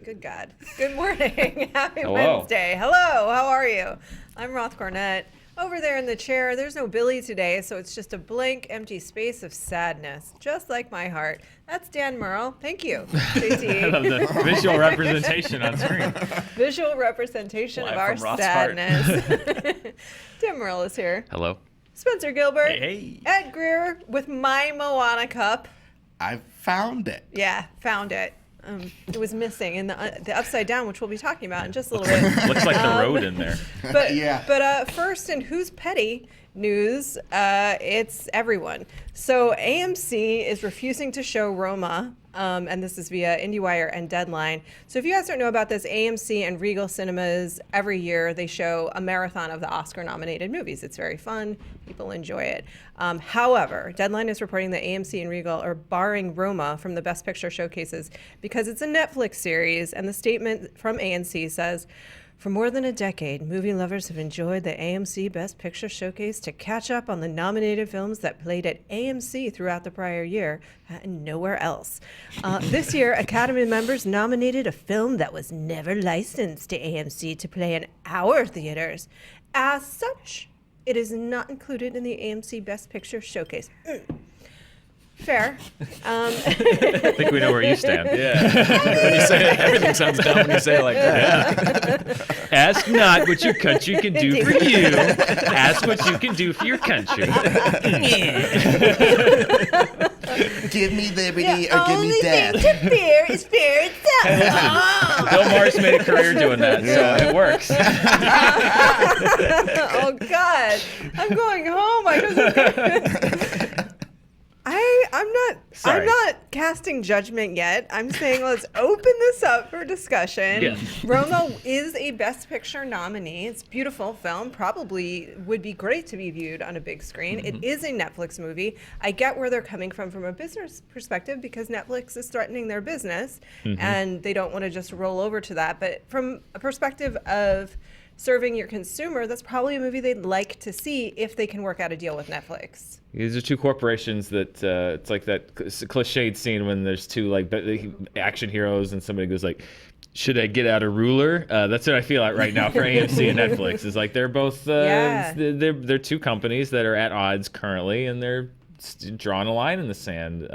Good God. Good morning. Happy Wednesday. Hello. How are you? I'm Roth Cornet. Over there in the chair, there's no Billy today, so it's just a blank, empty space of sadness, just like my heart. That's Dan Murrell. Thank you, JT. I love the visual representation on screen. Visual representation Live of our from Roth's sadness. Dan Murrell is here. Hello. Spencer Gilbert. Hey. Ed Greer with my Moana cup. I found it. Yeah, found it. It was missing in the upside down, which we'll be talking about in just a little bit. Looks like the road in there. But Yeah. But first, in Who's Petty news, it's everyone. So AMC is refusing to show Roma, and this is via IndieWire and Deadline. So if you guys don't know about this, AMC and Regal Cinemas, every year they show a marathon of the Oscar-nominated movies. It's very fun. People enjoy it. However, Deadline is reporting that AMC and Regal are barring Roma from the Best Picture showcases because it's a Netflix series, and the statement from AMC says, "For more than a decade, movie lovers have enjoyed the AMC Best Picture Showcase to catch up on the nominated films that played at AMC throughout the prior year and nowhere else. This year, Academy members nominated a film that was never licensed to AMC to play in our theaters. As such, it is not included in the AMC Best Picture Showcase." Fair. I think we know where you stand. Yeah. When you say it, everything sounds dumb when you say it like that. Yeah. Ask not what your country can do for you. Ask what you can do for your country. Give me liberty or give me death. Only thing to fear is fear itself. Bill Maher's made a career doing that, so it works. Oh God, I'm going home. I'm not casting judgment yet. I'm saying let's open this up for discussion. Yeah. Roma is a Best Picture nominee. It's a beautiful film. Probably would be great to be viewed on a big screen. Mm-hmm. It is a Netflix movie. I get where they're coming from a business perspective because Netflix is threatening their business and they don't want to just roll over to that. But from a perspective of serving your consumer, that's probably a movie they'd like to see if they can work out a deal with Netflix. These are two corporations that it's like that cliched scene when there's two like action heroes and somebody goes like, "Should I get out a ruler?" That's what I feel like right now for AMC and Netflix. Is like they're both they're two companies that are at odds currently, and they're drawing a line in the sand.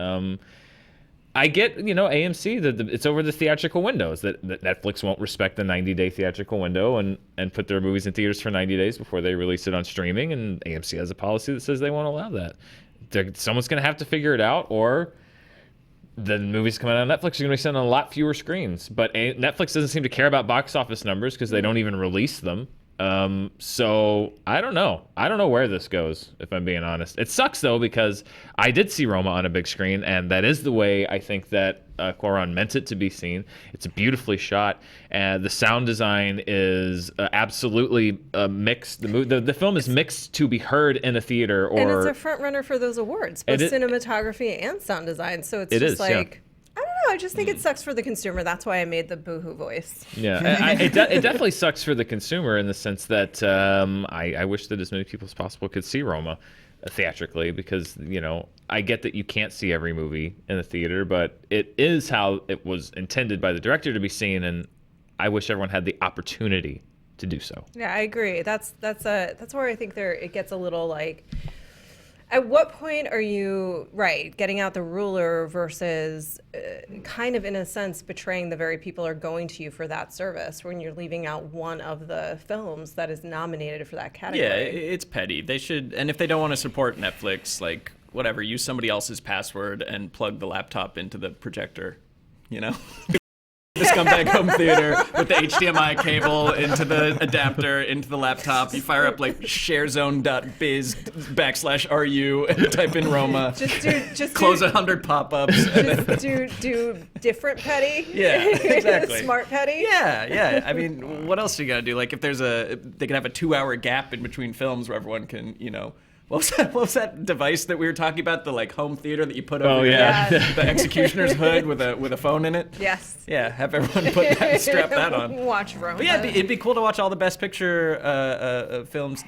I get, AMC, it's over the theatrical windows, that Netflix won't respect the 90-day theatrical window and put their movies in theaters for 90 days before they release it on streaming, and AMC has a policy that says they won't allow that. Someone's going to have to figure it out, or the movies coming out on Netflix are going to be sent on a lot fewer screens. But Netflix doesn't seem to care about box office numbers because they don't even release them. So I don't know. I don't know where this goes, if I'm being honest. It sucks though, because I did see Roma on a big screen, and that is the way I think that Cuarón meant it to be seen. It's beautifully shot, and the sound design is absolutely mixed. The film is mixed to be heard in a theater, And it's a front runner for those awards, both cinematography and sound design. So it's just like. I don't know. I just think it sucks for the consumer. That's why I made the boohoo voice. Yeah, it definitely sucks for the consumer in the sense that I wish that as many people as possible could see Roma theatrically, because I get that you can't see every movie in the theater, but it is how it was intended by the director to be seen, and I wish everyone had the opportunity to do so. Yeah, I agree. That's where I think it gets a little like. At what point are you, getting out the ruler versus kind of, in a sense, betraying the very people who are going to you for that service when you're leaving out one of the films that is nominated for that category? Yeah, it's petty. They should, and if they don't want to support Netflix, like, whatever, use somebody else's password and plug the laptop into the projector, The Scumbag Home Theater with the HDMI cable into the adapter, into the laptop. You fire up like sharezone.biz/RU and type in Roma. Just close 100 pop-ups. Just do different petty. Yeah, exactly. Smart petty. Yeah. I mean, what else do you gotta do? Like, if they can have a 2-hour gap in between films where everyone can, What was that device that we were talking about? The like home theater that you put over yeah. the executioner's hood with a phone in it. Yes. Yeah, have everyone strap that on. Watch Roma. But yeah, it'd be cool to watch all the Best Picture films,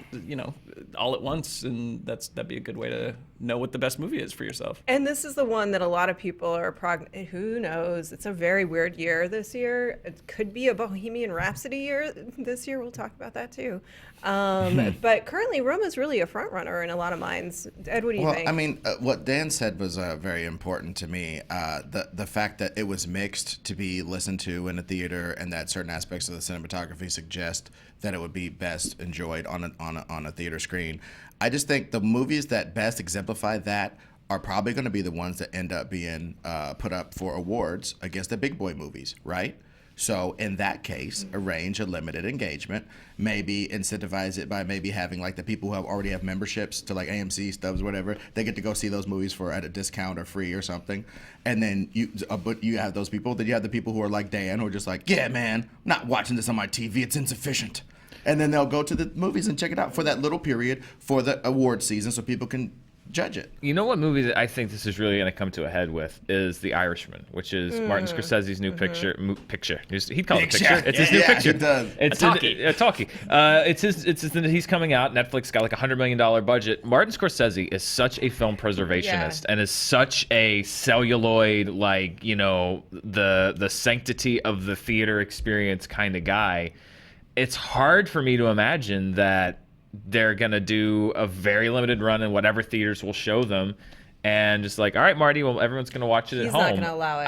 all at once, and that'd be a good way to know what the best movie is for yourself. And this is the one that a lot of people are who knows? It's a very weird year this year. It could be a Bohemian Rhapsody year this year. We'll talk about that too. But currently, Roma's really a front runner in a lot of minds. Ed, what do you think? I mean, what Dan said was very important to me. The fact that it was mixed to be listened to in a theater, and that certain aspects of the cinematography suggest that it would be best enjoyed on a theater screen. I just think the movies that best exemplify that are probably going to be the ones that end up being put up for awards against the big boy movies, right? So in that case, arrange a limited engagement, maybe incentivize it by maybe having like the people who already have memberships to like AMC, Stubs, whatever, they get to go see those movies at a discount or free or something. And then you have those people, then you have the people who are like Dan, who are just like, yeah, man, I'm not watching this on my TV, it's insufficient. And then they'll go to the movies and check it out for that little period for the award season so people can judge it. You know what movie that I think this is really going to come to a head with is The Irishman, which is Martin Scorsese's new picture. He'd call it a picture. It's his new picture. It does. It's a talkie. He's coming out. Netflix got like $100 million budget. Martin Scorsese is such a film preservationist and is such a celluloid, like, the sanctity of the theater experience kind of guy. It's hard for me to imagine that they're going to do a very limited run in whatever theaters will show them and just like, all right, Marty, well, everyone's going to watch it at home. He's not going to allow it.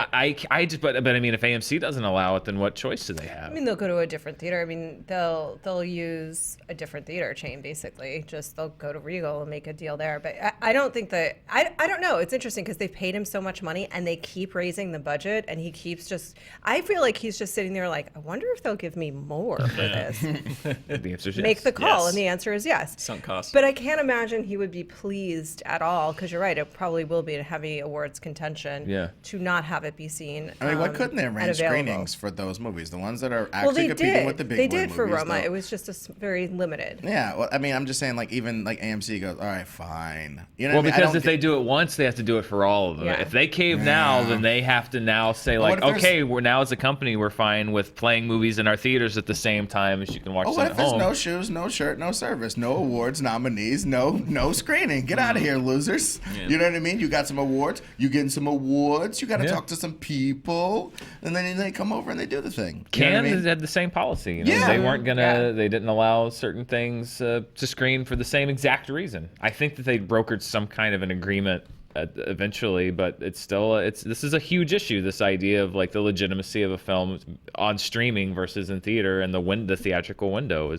But I mean, if AMC doesn't allow it, then what choice do they have? I mean, they'll go to a different theater. I mean, they'll use a different theater chain, basically. Just they'll go to Regal and make a deal there. But I don't think that, I don't know. It's interesting because they've paid him so much money and they keep raising the budget and he keeps I feel like he's just sitting there like, I wonder if they'll give me more for this. The answer is yes. Make the call. Yes. And the answer is yes. Sunk cost. But I can't imagine he would be pleased at all because you're right. It probably will be a heavy awards contention to not have it be seen. I mean, why couldn't they arrange screenings for those movies? The ones that are actually competing with the big boy movies. They did for Roma. It was just very limited. Yeah, well, I mean, I'm just saying, like, even like AMC goes, all right, fine. Because if they do it once, they have to do it for all of them. Yeah. If they cave now, then they have to now say, like, okay, we're now as a company, we're fine with playing movies in our theaters at the same time as you can watch them at home. What if there's no shoes, no shirt, no service, no awards, nominees, no screening? Get out of here, losers. Yeah. You know what I mean? You got some awards. You getting some awards. You got to talk to some people, and then they come over and they do the thing. Cannes had the same policy. They weren't gonna. They didn't allow certain things to screen for the same exact reason. I think that they brokered some kind of an agreement eventually, but it's still this is a huge issue. This idea of like the legitimacy of a film on streaming versus in theater, and the theatrical window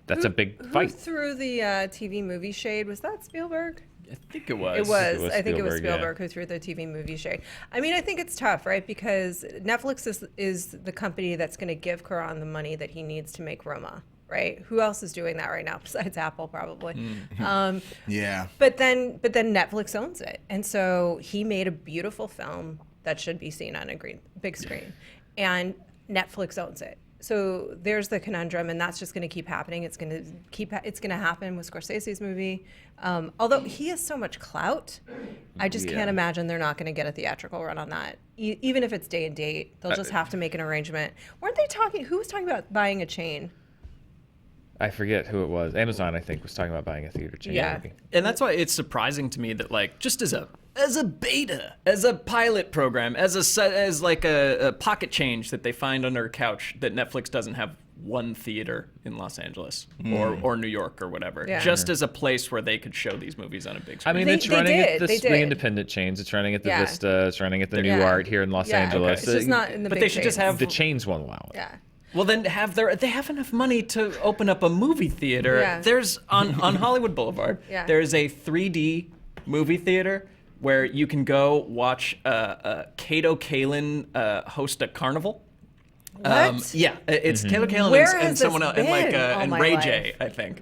that's a big fight. Who threw the TV movie shade? Was that Spielberg? I think it was. I think it was Spielberg who threw the TV movie shade. I mean, I think it's tough, right? Because Netflix is the company that's going to give Cuarón the money that he needs to make Roma, right? Who else is doing that right now besides Apple, probably? Yeah. But then Netflix owns it, and so he made a beautiful film that should be seen on a big screen, and Netflix owns it. So there's the conundrum, and that's just going to keep happening. It's going to happen with Scorsese's movie. Although he has so much clout, I just can't imagine they're not going to get a theatrical run on that. Even if it's day and date, they'll just have to make an arrangement. Weren't they talking? Who was talking about buying a chain? I forget who it was. Amazon, I think, was talking about buying a theater chain. Yeah. And that's why it's surprising to me that, like, just as a beta, as a pilot program, as a pocket change that they find under a couch, that Netflix doesn't have one theater in Los Angeles or New York or whatever, just as a place where they could show these movies on a big screen. I mean, it's running at the independent chains. It's running at the Vista. It's running at the New Art here in Los Angeles. It's just not in the but big they should chains. just have the chains won't allow it. Yeah. Well, then they have enough money to open up a movie theater. Yeah. There's on Hollywood Boulevard. There is a 3D movie theater where you can go watch Kato Kaelin host a carnival. What? It's Kato Kaelin Where and has someone this else, and been all and my Ray life? J, I think.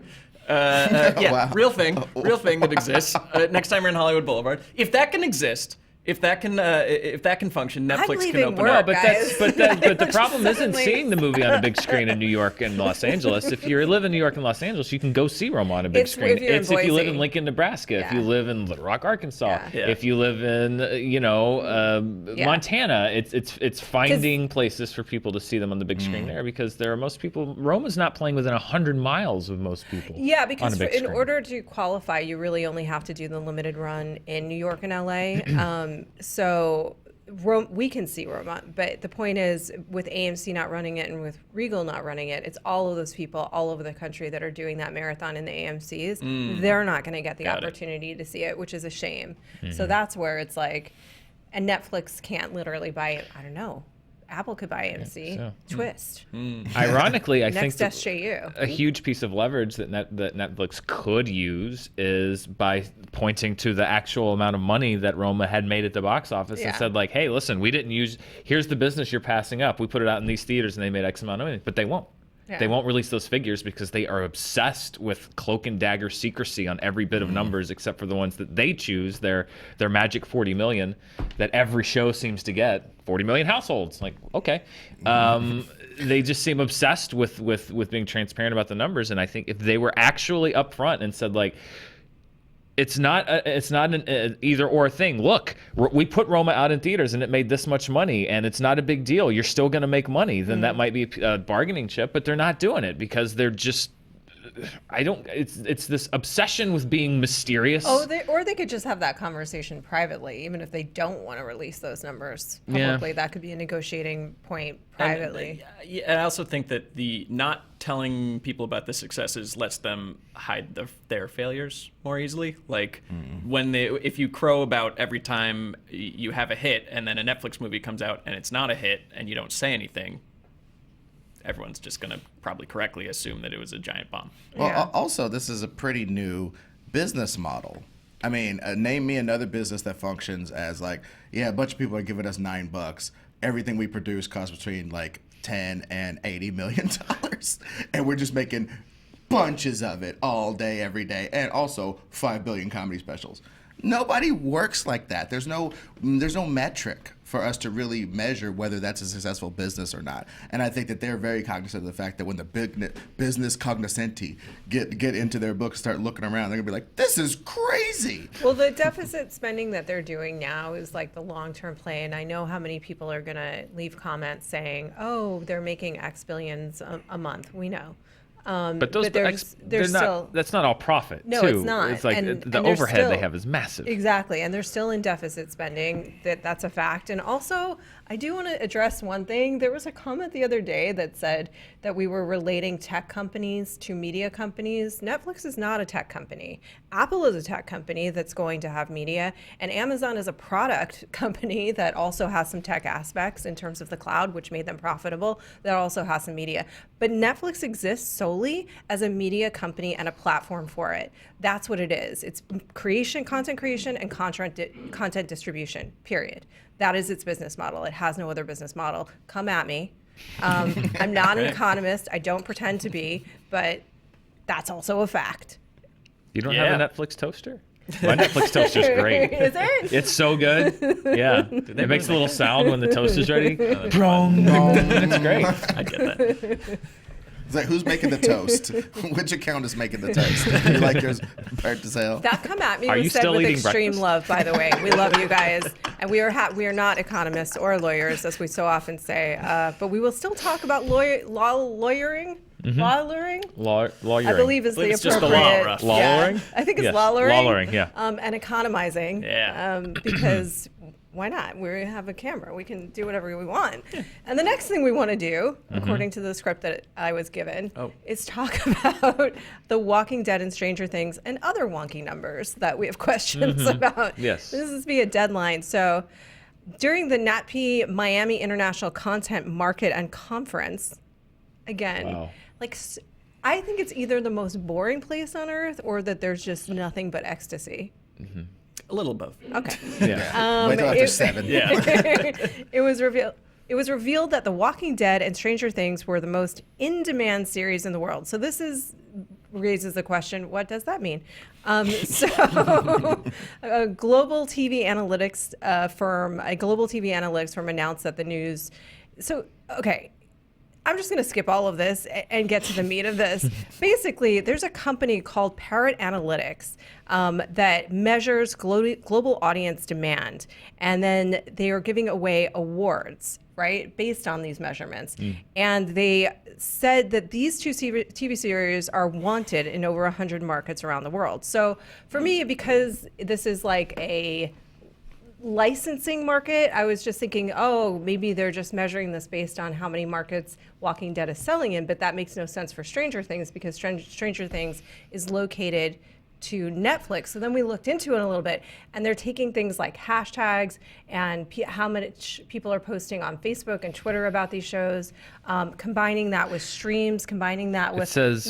Real thing that exists. Next time you're in Hollywood Boulevard, if that can exist, If that can function, Netflix can leaving open work, up. But guys. the problem isn't Suddenly- seeing the movie on a big screen in New York and Los Angeles. If you live in New York and Los Angeles, you can go see Roma on a big It's screen. if you're in It's if you live in Boise. Lincoln, Nebraska. If you Yeah. live in Little Rock, Arkansas. Yeah. Yeah. If you live in Montana. It's finding places for people to see them on the big screen there, because there are most people. Roma's not playing within 100 miles of most people. Yeah, on because a big in screen. order to qualify, you really only have to do the limited run in New York and LA. So we can see Roma, but the point is, with AMC not running it and with Regal not running it, it's all of those people all over the country that are doing that marathon in the AMCs. They're not going to get the Got it. opportunity to see it, which is a shame. So that's where it's like, and Netflix can't literally buy it. I don't know. Apple could buy AMC. so. Twist. Ironically, I think Next that SJU. a huge piece of leverage that Netflix could use is by pointing to the actual amount of money that Roma had made at the box office Yeah. and said, like, hey, listen, we didn't use, here's the business you're passing up. We put it out in these theaters and they made X amount of money, but they won't. Yeah. They won't release those figures because they are obsessed with cloak and dagger secrecy on every bit of numbers except for the ones that they choose. Their magic 40 million that every show seems to get. 40 million households. Like, okay. They just seem obsessed with being transparent about the numbers. And I think if they were actually upfront and said, like, it's not an either or thing. Look, we put Roma out in theaters and it made this much money, and it's not a big deal. You're still going to make money. Then that might be a bargaining chip, but they're not doing it because they're just. It's this obsession with being mysterious. Or they could just have that conversation privately, even if they don't want to release those numbers Yeah. publicly. That could be a negotiating point privately. And I also think that the not telling people about the successes lets them hide their failures more easily. Like if you crow about every time you have a hit and then a Netflix movie comes out and it's not a hit and you don't say anything, everyone's just going to probably correctly assume that it was a giant bomb. Well, Yeah. also, this is a pretty new business model. I mean, name me another business that functions as like, yeah, a bunch of people are giving us $9. Everything we produce costs between like 10 and $80 million, and we're just making bunches of it all day, every day, and also 5 billion comedy specials. Nobody works like that. There's no metric for us to really measure whether that's a successful business or not. And I think that they're very cognizant of the fact that when the big business cognoscenti get into their books, start looking around, they're gonna be like, "This is crazy." Well, the deficit spending that they're doing now is like the long-term play, and I know how many people are going to leave comments saying, "Oh, they're making X billions a month." We know. But those there's still, that's not all profit. No, too. it's not. It's like And the they're overhead they still- have is massive. Exactly, and they're still in deficit spending. That's a fact. And also, I do want to address one thing. There was a comment the other day that said that we were relating tech companies to media companies. Netflix is not a tech company. Apple is a tech company that's going to have media, and Amazon is a product company that also has some tech aspects in terms of the cloud, which made them profitable, that also has some media. But Netflix exists solely as a media company and a platform for it. That's what it is. It's content creation, and content distribution, period. That is its business model. It has no other business model. Come at me. I'm not an economist. I don't pretend to be, but that's also a fact. You don't Yeah. have a Netflix toaster? My Netflix toaster's great. Is it? It's so good. Yeah. It makes a little sound when the toast is ready. Brong, brong. It's great. I get that. It's like, who's making the toast? Which account is making the toast? You like yours prepared to sell? That come at me Are was you said still with eating extreme breakfast? love, by the way. We love you guys. And we are not economists or lawyers, as we so often say. But we will still talk about lawyering. Lawyering? Lawyering. I believe is the It's just the appropriate. law, Russ. Lawyering? Yeah. I think it's Yes, lawyering. lawyering, yeah. And economizing. Yeah. Because why not? We have a camera. We can do whatever we want. And the next thing we want to do, according to the script that I was given, is talk about The Walking Dead and Stranger Things and other wonky numbers that we have questions about. Yes. This is via Deadline. So during the NatP Miami International Content Market and Conference, again, Wow. I think it's either the most boring place on earth or that there's just nothing but ecstasy. A little both. Okay. Yeah. Wait till after it- 7. Yeah. It was revealed that The Walking Dead and Stranger Things were the most in-demand series in the world. So this is raises the question, what does that mean? So a global TV analytics firm announced that the news. So, okay. I'm just going to skip all of this and get to the meat of this. Basically, there's a company called Parrot Analytics that measures global audience demand, and then they are giving away awards, right, based on these measurements. And they said that these two TV series are wanted in over 100 markets around the world. So for me, because this is like a licensing market, I was just thinking, oh, maybe they're just measuring this based on how many markets Walking Dead is selling in, but that makes no sense for Stranger Things because Stranger Things is located to Netflix. So then we looked into it a little bit, and they're taking things like hashtags and how much people are posting on Facebook and Twitter about these shows, combining that with streams, combining that with what's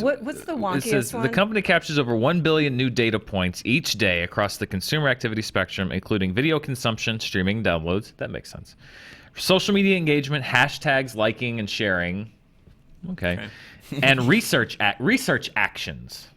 the wonkiest one? The company captures over 1 billion new data points each day across the consumer activity spectrum, including video consumption, streaming, downloads. That makes sense. Social media engagement, hashtags, liking and sharing. Okay. And research actions.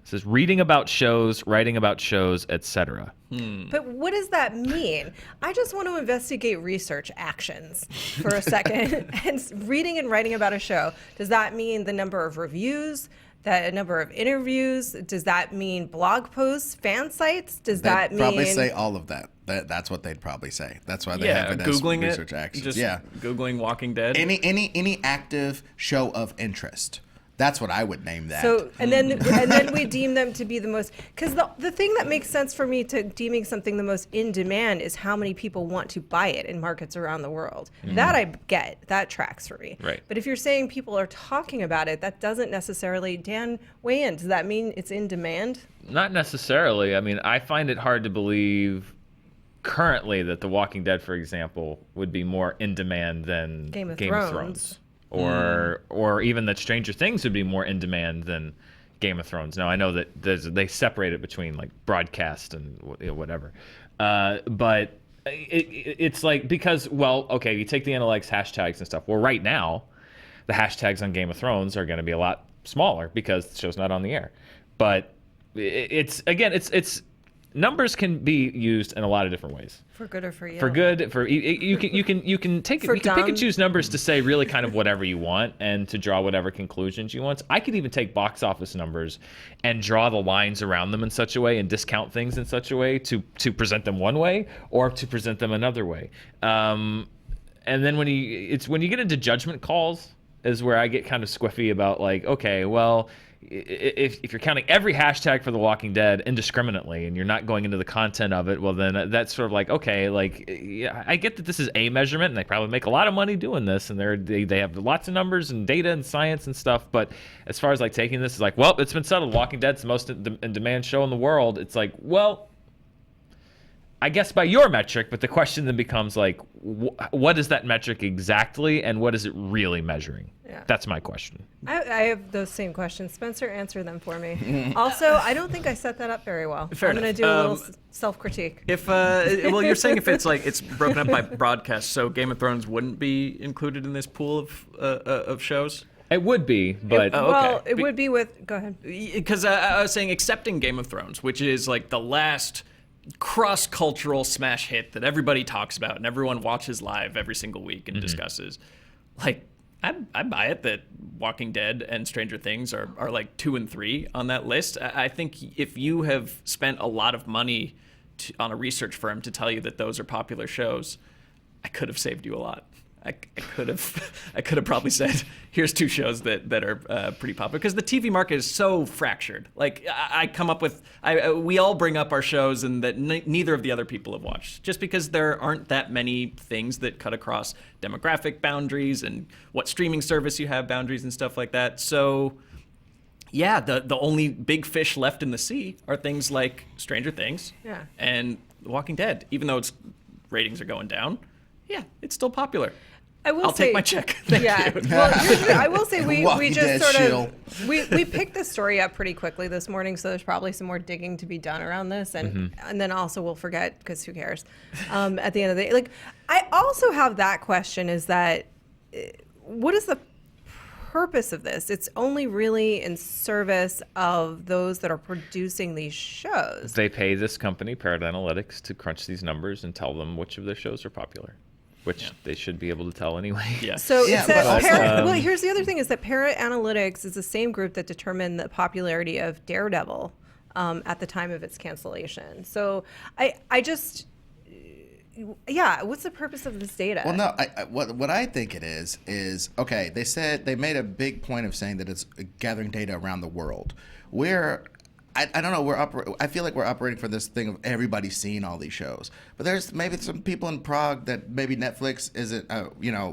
It says reading about shows, writing about shows, etc. But what does that mean? I just want to investigate research actions for a second. And reading and writing about a show, does that mean the number of reviews, the number of interviews? Does that mean blog posts, fan sites? Does that mean... probably say all of that. That's what they'd probably say. That's why they have it as Googling research actions. Just Googling Walking Dead. Any active show of interest. That's what I would name that. So and then we deem them to be the most, because the thing that makes sense for me to deeming something the most in demand is how many people want to buy it in markets around the world. That I get, that tracks for me. Right. But if you're saying people are talking about it, that doesn't necessarily, Dan, weigh in. Does that mean it's in demand? Not necessarily. I mean, I find it hard to believe currently that The Walking Dead, for example, would be more in demand than Game of Thrones. Or even that Stranger Things would be more in demand than Game of Thrones. Now I know that they separate it between like broadcast and whatever, but it's like because you take the analytics hashtags and stuff. Well, right now, the hashtags on Game of Thrones are going to be a lot smaller because the show's not on the air. But it's numbers can be used in a lot of different ways. For good or for you. For good, you can pick and choose numbers to say really kind of whatever you want and to draw whatever conclusions you want. I could even take box office numbers and draw the lines around them in such a way and discount things in such a way to present them one way or to present them another way. And then when you get into judgment calls is where I get kind of squiffy about like, okay, well, if you're counting every hashtag for The Walking Dead indiscriminately and you're not going into the content of it, well, then that's sort of like, okay, like, yeah, I get that this is a measurement and they probably make a lot of money doing this and they have lots of numbers and data and science and stuff. But as far as like taking this, is like, well, it's been settled. Walking Dead's the most in demand show in the world. It's like, well, I guess by your metric, but the question then becomes like, what is that metric exactly, and what is it really measuring? Yeah. That's my question. I have those same questions. Spencer, answer them for me. Also, I don't think I set that up very well. Fair I'm going to do a little self-critique. If you're saying if it's like it's broken up by broadcast, so Game of Thrones wouldn't be included in this pool of shows? It would be, but it would be with. Go ahead. Because I was saying, accepting Game of Thrones, which is like the last cross-cultural smash hit that everybody talks about and everyone watches live every single week and discusses. Like, I buy it that Walking Dead and Stranger Things are like 2 and 3 on that list. I think if you have spent a lot of money on a research firm to tell you that those are popular shows, I could have saved you a lot. I could have probably said, here's 2 shows that are pretty popular, because the TV market is so fractured. Like we all bring up our shows and that neither of the other people have watched, just because there aren't that many things that cut across demographic boundaries and what streaming service you have boundaries and stuff like that. So yeah, the only big fish left in the sea are things like Stranger Things and The Walking Dead. Even though its ratings are going down, yeah, it's still popular. I'll take my check. Thank you. Well, I will say we just sort shill. of we picked this story up pretty quickly this morning, so there's probably some more digging to be done around this, and then also we'll forget because who cares? At the end of the day, like I also have that question: is that what is the purpose of this? It's only really in service of those that are producing these shows. They pay this company, Parrot Analytics, to crunch these numbers and tell them which of their shows are popular, which they should be able to tell anyway. Yeah. So Yeah, it's that but also- Parrot, well, here's the other thing is that Parrot Analytics is the same group that determined the popularity of Daredevil at the time of its cancellation. So I just, yeah, what's the purpose of this data? Well, no, what I think it is okay. They said they made a big point of saying that it's gathering data around the world. I don't know. I feel like we're operating for this thing of everybody seeing all these shows. But there's maybe some people in Prague that maybe Netflix isn't,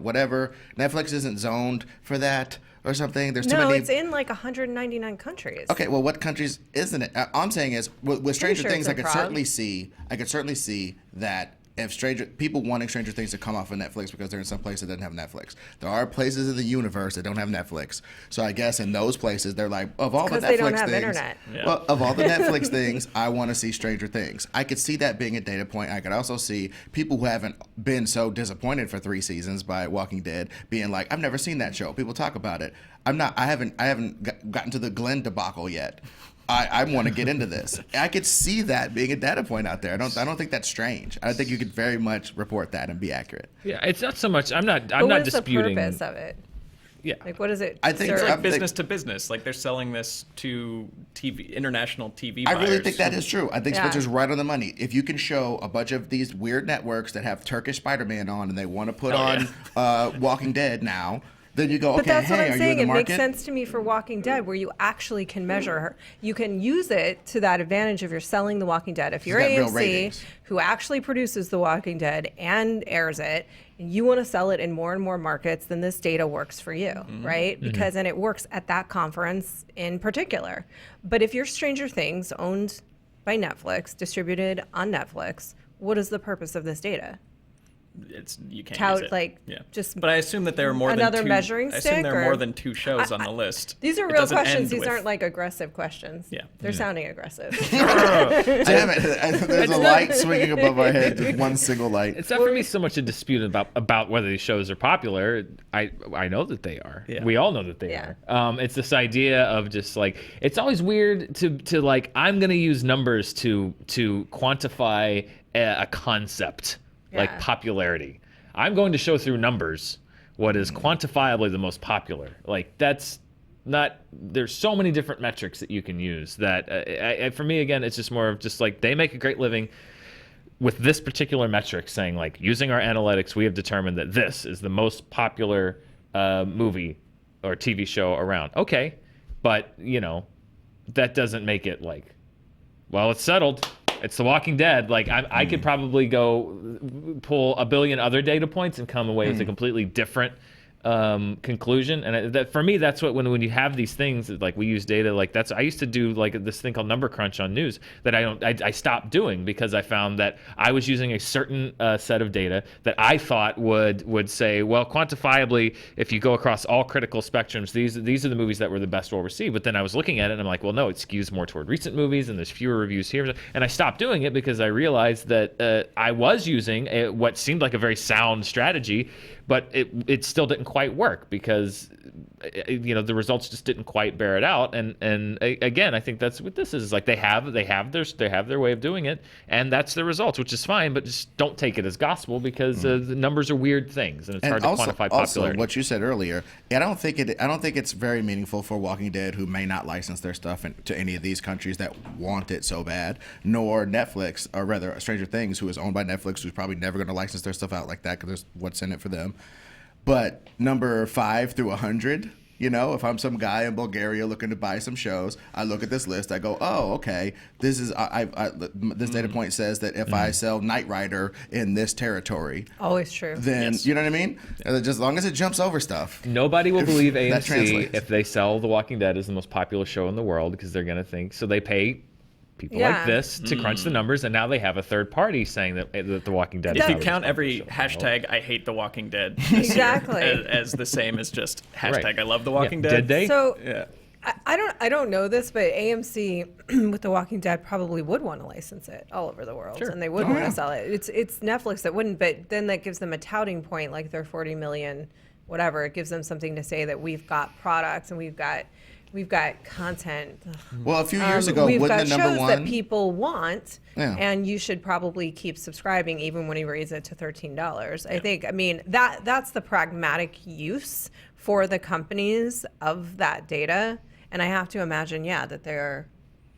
whatever. Netflix isn't zoned for that or something. There's too no, many. it's in like 199 countries. Okay, well, what countries isn't it? All I'm saying is with Stranger sure Things, it's I in could Prague. certainly see that. If people wanting Stranger Things to come off of Netflix because they're in some place that doesn't have Netflix. There are places in the universe that don't have Netflix. So I guess in those places they're like, of all the Netflix Because they don't have things, internet. Yeah. well, of all the Netflix things, I want to see Stranger Things. I could see that being a data point. I could also see people who haven't been so disappointed for 3 seasons by Walking Dead being like, I've never seen that show. People talk about it. I haven't gotten to the Glenn debacle yet. I want to get into this. I could see that being a data point out there. I don't think that's strange. I think you could very much report that and be accurate. Yeah, it's not so much. I'm not But what is disputing. the purpose of it? Yeah. Like, what is it? I think serve? It's like I'm business to business. Like they're selling this to international TV buyers. I really think that is true. I think Yeah. Spencer's right on the money. If you can show a bunch of these weird networks that have Turkish Spider-Man on and they want to put Walking Dead now, then you go, But okay, that's what hey, I'm are you saying. in the It makes market? sense to me for Walking Dead, where you actually can measure her. You can use it to that advantage if you're selling The Walking Dead. If you're got real AMC, ratings. who actually produces The Walking Dead and airs it, and you want to sell it in more and more markets, then this data works for you, right? Because and it works at that conference in particular. But if you're Stranger Things, owned by Netflix, distributed on Netflix, what is the purpose of this data? You can't Tout, use it. like, yeah. just But I assume that there are more another than two. measuring I assume stick, there are or- more than 2 shows on the list. These are It real doesn't questions. end These with- aren't like aggressive questions. Yeah. They're sounding aggressive. Damn it. There's a light swinging above our head, just one single light. It's not for me so much a dispute about whether these shows are popular. I know that they are. Yeah. We all know that they Yeah. are. It's this idea of just like it's always weird to like I'm gonna use numbers to quantify a concept like Yeah. popularity. I'm going to show through numbers what is quantifiably the most popular. Like that's not. There's so many different metrics that you can use that for me again it's just more of just like they make a great living with this particular metric saying like using our analytics we have determined that this is the most popular movie or TV show around. Okay, but that doesn't make it like, well, it's settled. It's The Walking Dead. Like I could probably go pull a billion other data points and come away with a completely different conclusion. And that for me, that's what when you have these things like we use data like that's I used to do like this thing called number crunch on news that I stopped doing because I found that I was using a certain set of data that I thought would say, well, quantifiably, if you go across all critical spectrums, these are the movies that were the best well received. But then I was looking at it and I'm like, well, no, it skews more toward recent movies and there's fewer reviews here. And I stopped doing it because I realized that I was using what seemed like a very sound strategy, but it still didn't quite work because the results just didn't quite bear it out. And again, I think that's what this is like. They have their way of doing it, and that's the results, which is fine. But just don't take it as gospel because the numbers are weird things, and it's hard to quantify popularity. Also, what you said earlier, I don't think it's very meaningful for Walking Dead, who may not license their stuff to any of these countries that want it so bad, nor Netflix, or rather Stranger Things, who is owned by Netflix, who's probably never going to license their stuff out like that because there's what's in it for them. But number 5 through 100, if I'm some guy in Bulgaria looking to buy some shows, I look at this list. I go, oh, okay. This is this data point says that if I sell Knight Rider in this territory, Always true. then you know what I mean. Just as long as it jumps over stuff. Nobody will believe that AMC translates. if they sell The Walking Dead as the most popular show in the world because they're going to think so. They pay people Yeah. like this to crunch the numbers, and now they have a third party saying that The Walking Dead. If is you the most count popular every show in the world. hashtag I hate The Walking Dead Exactly. as the same as just hashtag Right. I love The Walking Yeah. Dead. Did they? So Yeah. I don't know this, but AMC with The Walking Dead probably would want to license it all over the world, and they would want to sell it. It's Netflix that wouldn't, but then that gives them a touting point, like their 40 million whatever. It gives them something to say that we've got products and we've got content. Well, a few years ago, we've wouldn't got the number shows one that people want, Yeah. and you should probably keep subscribing even when you raise it to $13. I think, I mean, that's the pragmatic use for the companies of that data. And I have to imagine, that they're,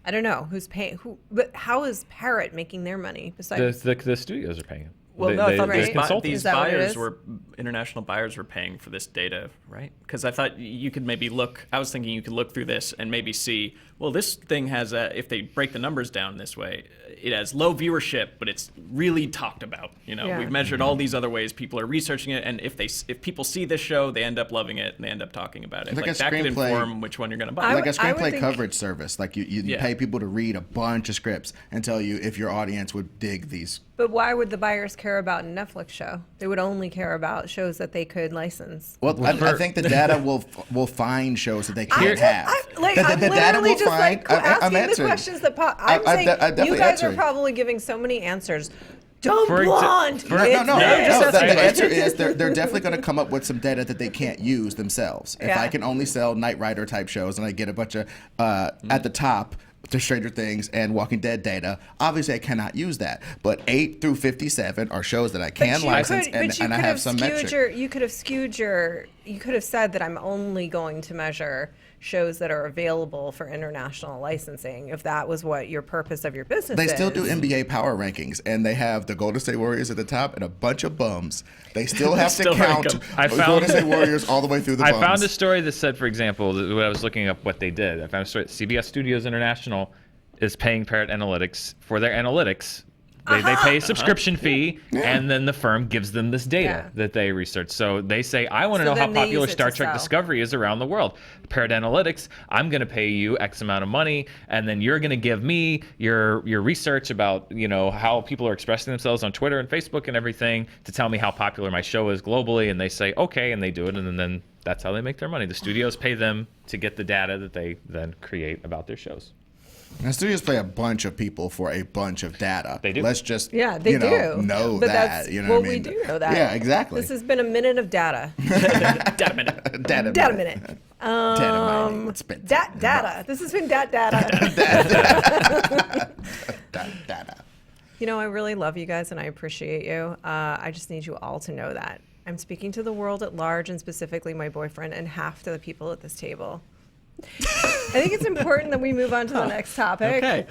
I don't know who's paying who, but how is Parrot making their money besides? The studios are paying them. Well, no, I thought Right. these, consultants. these Is that what it buyers is? were international buyers were paying for this data, right? Because I thought you could maybe look. I was thinking you could look through this and maybe see. Well, this thing has if they break the numbers down this way, it has low viewership, but it's really talked about. Yeah. We've measured all these other ways people are researching it, and if people see this show, they end up loving it and they end up talking about it. Like a that could screenplay- inform which one you're going to buy. like a I would screenplay think- coverage service. Like you Yeah. pay people to read a bunch of scripts and tell you if your audience would dig these. But why would the buyers care about a Netflix show? They would only care about shows that they could license. Well, I think the data will find shows that they can't have. I'm The data literally will just find. asking the answering. questions that pop. I'm I'm saying definitely you guys answering. are probably giving so many answers. Dumb For exa- blonde. for- No, It's no. there. just The asking- answer is they're definitely going to come up with some data that they can't use themselves. If Yeah. I can only sell Knight Rider type shows and I get a bunch of at the top to Stranger Things and Walking Dead data, obviously I cannot use that. But 8 through 57 are shows that I can license and I have some metric. You could have said that I'm only going to measure shows that are available for international licensing if that was what your purpose of your business They is. still do NBA power rankings, and they have the Golden State Warriors at the top and a bunch of bums. They still have Still to rank count 'em. I the found- Golden State Warriors all the way through the I bums. found a story that said, for example, that when I was looking up what they did, I found a story that CBS Studios International is paying Parrot Analytics for their analytics. They pay a subscription fee, and then the firm gives them this data that they research. So they say, I want to So know how then they popular use it Star to Trek sell. Discovery is around the world. Parrot Analytics, I'm going to pay you X amount of money, and then you're going to give me your research about how people are expressing themselves on Twitter and Facebook and everything to tell me how popular my show is globally. And they say, okay, and they do it, and then that's how they make their money. The studios pay them to get the data that they then create about their shows. Now, studios pay a bunch of people for a bunch of data. They do. Let's just Yeah, they do. know But that. that's, You know well, what I mean? we do know that. Yeah, exactly. This has been a minute of data. Data minute. data Data minute. Data mining. It's been Data. This has been data. data. I really love you guys and I appreciate you. I just need you all to know that. I'm speaking to the world at large and specifically my boyfriend and half to the people at this table. I think it's important that we move on to the next topic. Okay.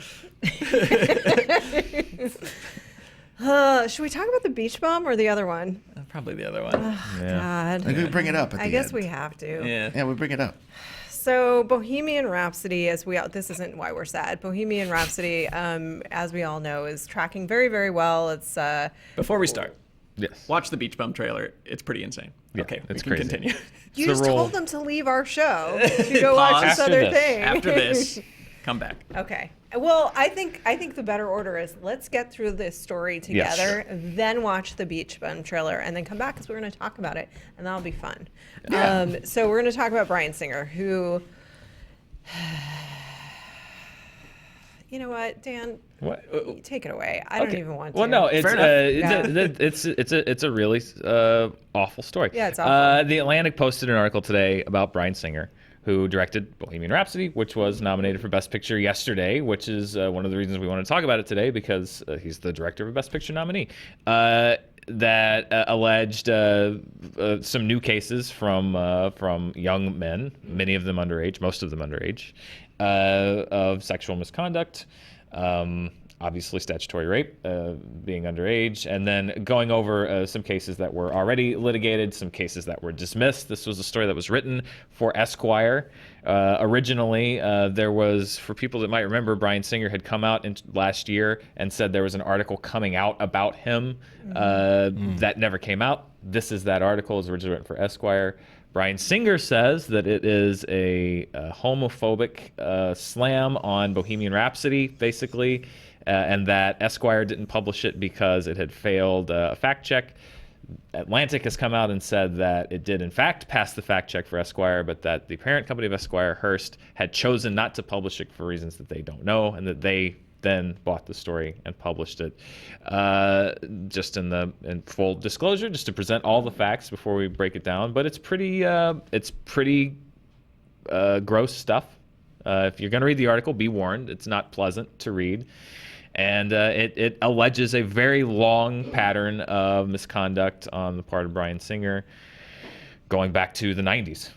Should we talk about the beach bum or the other one? Probably the other one. God. I think we bring it up at the I guess end. we have to. Yeah. Yeah, we bring it up. So Bohemian Rhapsody, this isn't why we're sad. Bohemian Rhapsody, as we all know, is tracking very, very well. It's Before we start, Yes. watch the Beach Bum trailer. It's pretty insane. Yeah, Okay, we it's can crazy. continue. you the just role. told them to leave our show to go watch this Pause. other After this. thing. After this, come back. Okay. Well, I think the better order is let's get through this story Yes. together, then watch the Beach Bum trailer, and then come back because we're going to talk about it, and that'll be fun. So we're going to talk about Bryan Singer, who, you know what, Dan, What? take it away. I don't even want to. Well, no, it's Fair enough. it's a really awful story. Yeah, it's awful. The Atlantic posted an article today about Bryan Singer, who directed Bohemian Rhapsody, which was nominated for Best Picture yesterday, which is one of the reasons we want to talk about it today, because he's the director of a Best Picture nominee. That alleged some new cases from young men, many of them underage, most of them underage, of sexual misconduct. Obviously statutory rape, being underage, and then going over some cases that were already litigated, some cases that were dismissed. This was a story that was written for Esquire. Originally, there was, for people that might remember, Bryan Singer had come out last year and said there was an article coming out about him that never came out. This is that article. It was originally written for Esquire. Bryan Singer says that it is a homophobic slam on Bohemian Rhapsody, basically, and that Esquire didn't publish it because it had failed a fact check. Atlantic has come out and said that it did, in fact, pass the fact check for Esquire, but that the parent company of Esquire, Hearst, had chosen not to publish it for reasons that they don't know, and that they then bought the story and published it. Just in full disclosure, just to present all the facts before we break it down. But it's pretty gross stuff. If you're going to read the article, be warned. It's not pleasant to read. And it alleges a very long pattern of misconduct on the part of Bryan Singer going back to the 90s.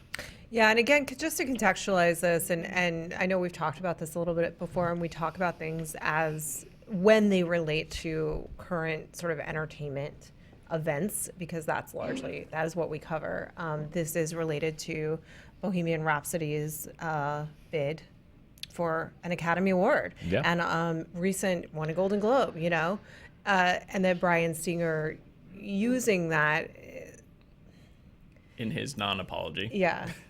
Yeah, and again, just to contextualize this, and I know we've talked about this a little bit before, and we talk about things as when they relate to current sort of entertainment events, because that is what we cover. This is related to Bohemian Rhapsody's bid for an Academy Award, and recent won a Golden Globe, and then Bryan Singer using that in his non-apology.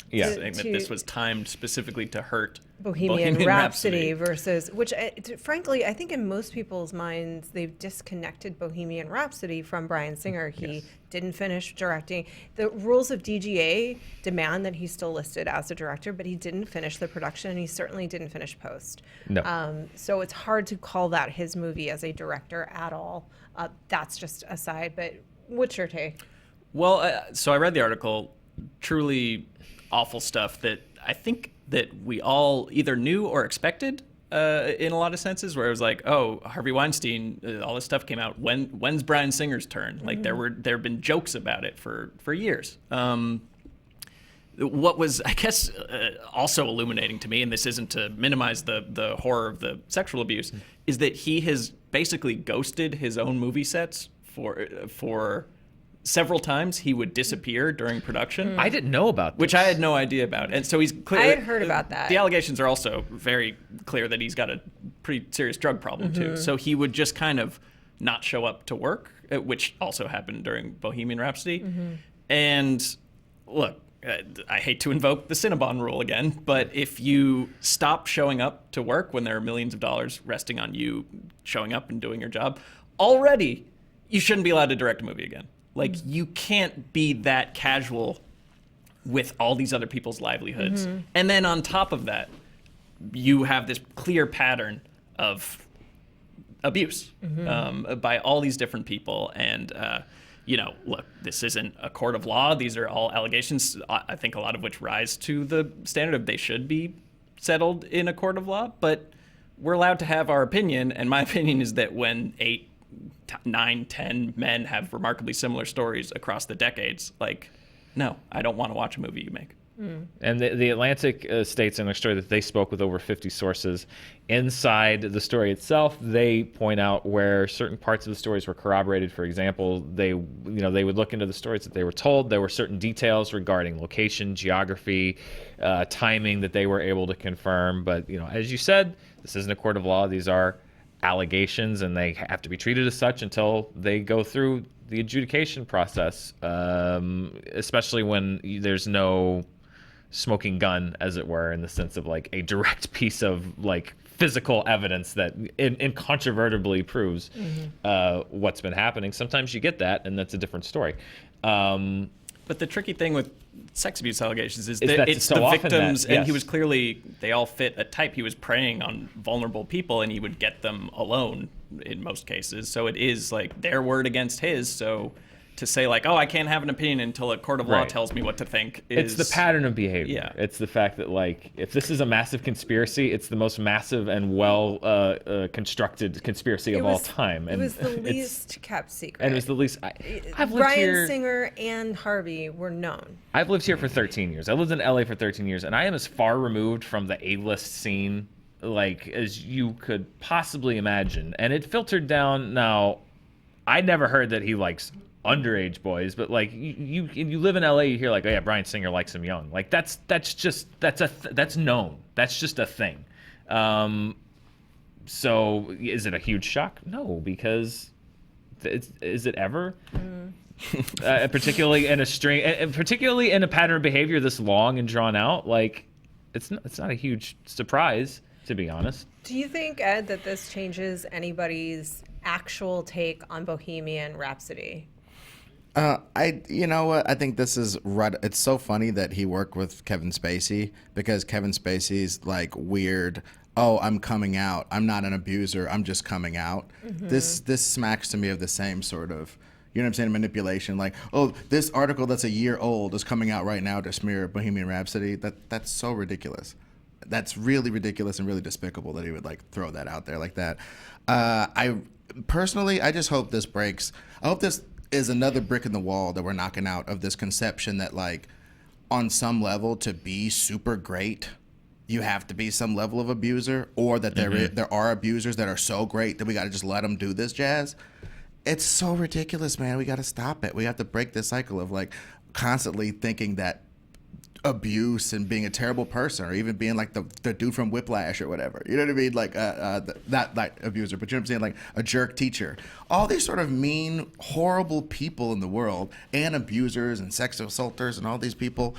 Saying that this was timed specifically to hurt Bohemian Rhapsody versus, which frankly, I think in most people's minds, they've disconnected Bohemian Rhapsody from Bryan Singer. He didn't finish directing. The rules of DGA demand that he's still listed as a director, but he didn't finish the production, and he certainly didn't finish post. No. So it's hard to call that his movie as a director at all. That's just aside, but what's your take? Well, so I read the article, truly awful stuff that I think that we all either knew or expected in a lot of senses, where it was like, oh, Harvey Weinstein, all this stuff came out. When's Bryan Singer's turn? Like there have been jokes about it for years. What was, I guess, also illuminating to me, and this isn't to minimize the horror of the sexual abuse, is that he has basically ghosted his own movie sets for several times. He would disappear during production. I didn't know about this. Which I had no idea about. And so he's clear. I had heard about that. The allegations are also very clear that he's got a pretty serious drug problem too. So he would just kind of not show up to work, which also happened during Bohemian Rhapsody. And look, I hate to invoke the Cinnabon rule again, but if you stop showing up to work when there are millions of dollars resting on you showing up and doing your job, already you shouldn't be allowed to direct a movie again. Like, you can't be that casual with all these other people's livelihoods. And then on top of that, you have this clear pattern of abuse by all these different people. And, look, this isn't a court of law. These are all allegations, I think a lot of which rise to the standard of they should be settled in a court of law. But we're allowed to have our opinion. And my opinion is that when 8, 9, 10 men have remarkably similar stories across the decades, like, no, I don't want to watch a movie you make. And the Atlantic states in their story that they spoke with over 50 sources. Inside the story itself, they point out where certain parts of the stories were corroborated. For example, they would look into the stories that they were told. There were certain details regarding location, geography, timing that they were able to confirm. But, as you said, this isn't a court of law. These are allegations, and they have to be treated as such until they go through the adjudication process, especially when there's no smoking gun, as it were, in the sense of like a direct piece of like physical evidence that incontrovertibly proves what's been happening. Sometimes you get that, and that's a different story. But the tricky thing with sex abuse allegations is that it's so the often victims, that, yes. and he was clearly, they all fit a type. He was preying on vulnerable people, and he would get them alone in most cases. So it is like their word against his. So to say like, oh, I can't have an opinion until a court of law tells me what to think is... It's the pattern of behavior. Yeah. It's the fact that, like, if this is a massive conspiracy, it's the most massive and well constructed conspiracy of all time. And it was the least kept secret. And it was the least... I've lived Bryan here... Singer and Harvey were known. I've lived here for 13 years. I lived in LA for 13 years, and I am as far removed from the A-list scene, like, as you could possibly imagine. And it filtered down. Now, I never heard that he likes underage boys, but like you live in LA, you hear like, oh yeah, Bryan Singer likes him young. Like that's known. That's just a thing. So is it a huge shock? No, because is it ever? Particularly in particularly in a pattern of behavior this long and drawn out, like it's not a huge surprise, to be honest. Do you think, Ed, that this changes anybody's actual take on Bohemian Rhapsody? You know what? I think this is right. It's so funny that he worked with Kevin Spacey, because Kevin Spacey's like weird oh, I'm coming out. I'm not an abuser. I'm just coming out. This smacks to me of the same sort of, you know what I'm saying, manipulation. Like, oh, this article that's a year old is coming out right now to smear Bohemian Rhapsody. That's so ridiculous. That's really ridiculous and really despicable that he would like throw that out there like that. I personally, I just hope this breaks. I hope this is another brick in the wall that we're knocking out of this conception that like on some level to be super great, you have to be some level of abuser, or that there are abusers that are so great that we got to just let them do this jazz. It's so ridiculous, man. We got to stop it. We have to break this cycle of like constantly thinking that abuse and being a terrible person, or even being like the dude from Whiplash or whatever. You know what I mean? Like not abuser, but you know what I'm saying? Like a jerk teacher. All these sort of mean, horrible people in the world, and abusers and sex assaulters and all these people.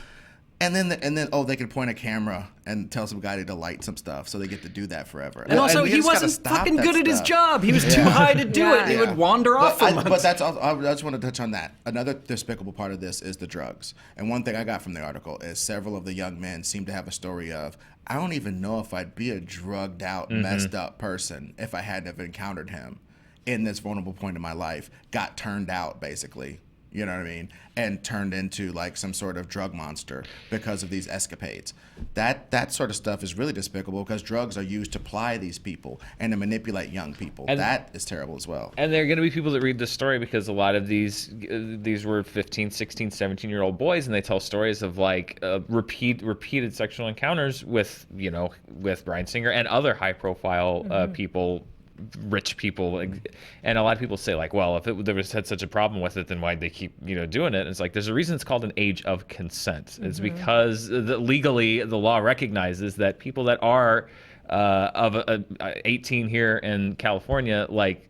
And then they can point a camera and tell some guy to light some stuff, so they get to do that forever. And also, we he just gotta wasn't stop fucking that good at his stuff. job. He was too high to do it. He would wander off for months. But that's all, I just want to touch on that. Another despicable part of this is the drugs. And one thing I got from the article is several of the young men seem to have a story of, I don't even know if I'd be a drugged out, messed up person if I hadn't have encountered him in this vulnerable point in my life. Got turned out, basically. You know what I mean? And turned into like some sort of drug monster because of these escapades. That sort of stuff is really despicable, because drugs are used to ply these people and to manipulate young people. And that is terrible as well. And there are going to be people that read this story because a lot of these were 15, 16, 17-year-old boys, and they tell stories of like repeated sexual encounters with Bryan Singer and other high-profile people, rich people, and a lot of people say like, well, if there was had such a problem with it, then why'd they keep doing it? And it's like, there's a reason it's called an age of consent. It's because legally the law recognizes that people that are of 18 here in California like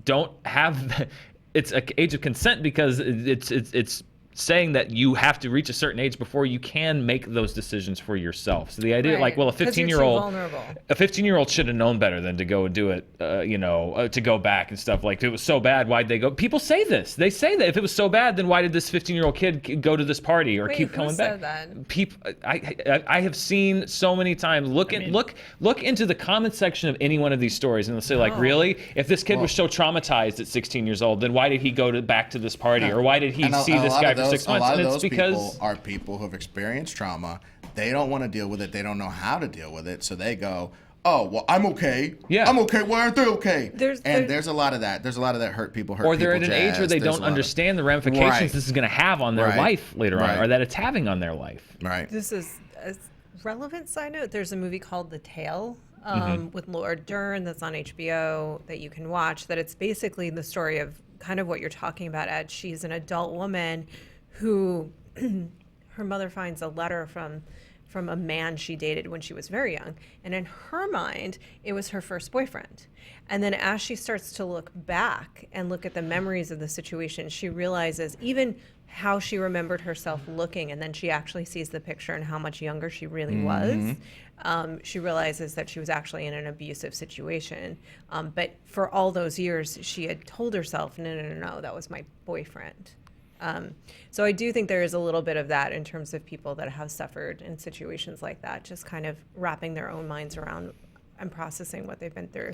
don't have it's an age of consent, because it's saying that you have to reach a certain age before you can make those decisions for yourself. So the idea, like, well, a 15-year-old should have known better than to go and do it, to go back and stuff. Like, if it was so bad, why'd they go? People say this. They say that if it was so bad, then why did this 15-year-old kid go to this party or keep coming back? That? People, I have seen so many times. Look into the comment section of any one of these stories, and they'll say like, really, if this kid was so traumatized at 16 years old, then why did he go back to this party, or why did he see this guy for 6 months? A lot and of it's those because people are people who have experienced trauma. They don't want to deal with it. They don't know how to deal with it. So they go, oh, well, I'm okay. Yeah. I'm okay. Why aren't they okay? There's a lot of that. There's a lot of that hurt people. Or they're at an age where they don't understand the ramifications this is going to have on their life later on, or that it's having on their life. Right. This is a relevant side note. There's a movie called The Tale with Laura Dern that's on HBO that you can watch. That it's basically the story of kind of what you're talking about, Ed. She's an adult woman who her mother finds a letter from a man she dated when she was very young, and in her mind it was her first boyfriend. And then as she starts to look back and look at the memories of the situation, she realizes even how she remembered herself looking, and then she actually sees the picture and how much younger she really was. She realizes that she was actually in an abusive situation, but for all those years she had told herself, no, that was my boyfriend. So I do think there is a little bit of that in terms of people that have suffered in situations like that, just kind of wrapping their own minds around and processing what they've been through.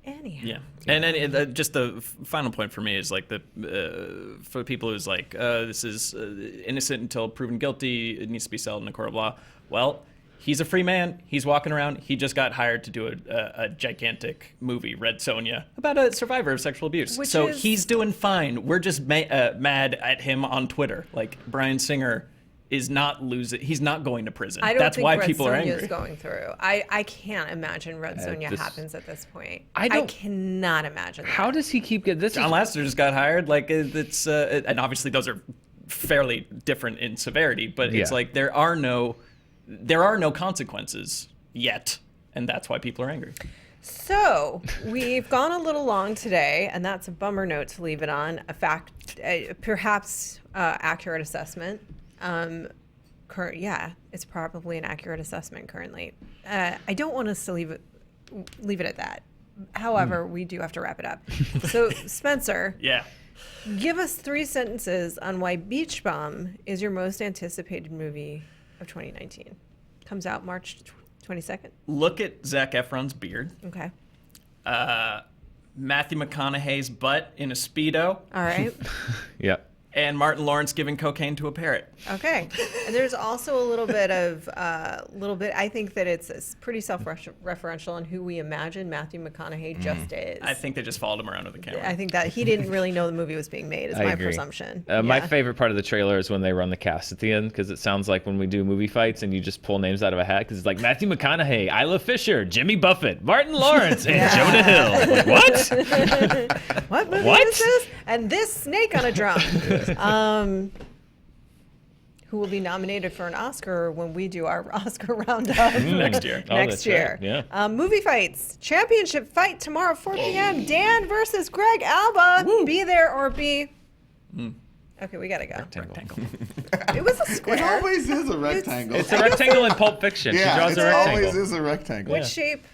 Anyhow. Yeah, and then just the final point for me is like for people who's like, this is innocent until proven guilty, it needs to be settled in a court of law. Well, he's a free man. He's walking around. He just got hired to do a gigantic movie, Red Sonja, about a survivor of sexual abuse. He's doing fine. We're just mad at him on Twitter. Like, Bryan Singer is not losing. He's not going to prison. That's why people are angry. Red Sonja is going through. I can't imagine Red Sonja happens at this point. I cannot imagine that. How does he keep getting this? John Lasseter just got hired. Like, it's and obviously those are fairly different in severity, but it's like there are no consequences yet, and that's why people are angry. So we've gone a little long today, and that's a bummer note to leave it on. Perhaps accurate assessment. It's probably an accurate assessment currently. I don't want us to leave it at that. However, we do have to wrap it up. So Spencer, give us 3 sentences on why Beach Bum is your most anticipated movie of 2019. Comes out March 22nd. Look at Zac Efron's beard. Okay. Matthew McConaughey's butt in a Speedo. All right. Yep. And Martin Lawrence giving cocaine to a parrot. Okay. And there's also a little bit of, I think that it's pretty self-referential on who we imagine Matthew McConaughey just is. I think they just followed him around with the camera. I think that he didn't really know the movie was being made, is I my agree. presumption. My Yeah. favorite part of the trailer is when they run the cast at the end, because it sounds like when we do movie fights and you just pull names out of a hat, because it's like Matthew McConaughey, Isla Fisher, Jimmy Buffett, Martin Lawrence, and Jonah Hill. Like, what? What movie What? is this? And this snake on a drum. Who will be nominated for an Oscar when we do our Oscar roundup Next year. Oh, next that's year. right, yeah. Movie fights. Championship fight tomorrow, 4 p.m. Dan versus Greg Alba. Be there or be. Okay, we gotta go. Rectangle. It was a square. It always is a rectangle. It's a rectangle in Pulp Fiction. yeah, she draws it a rectangle. always is a rectangle. Which shape?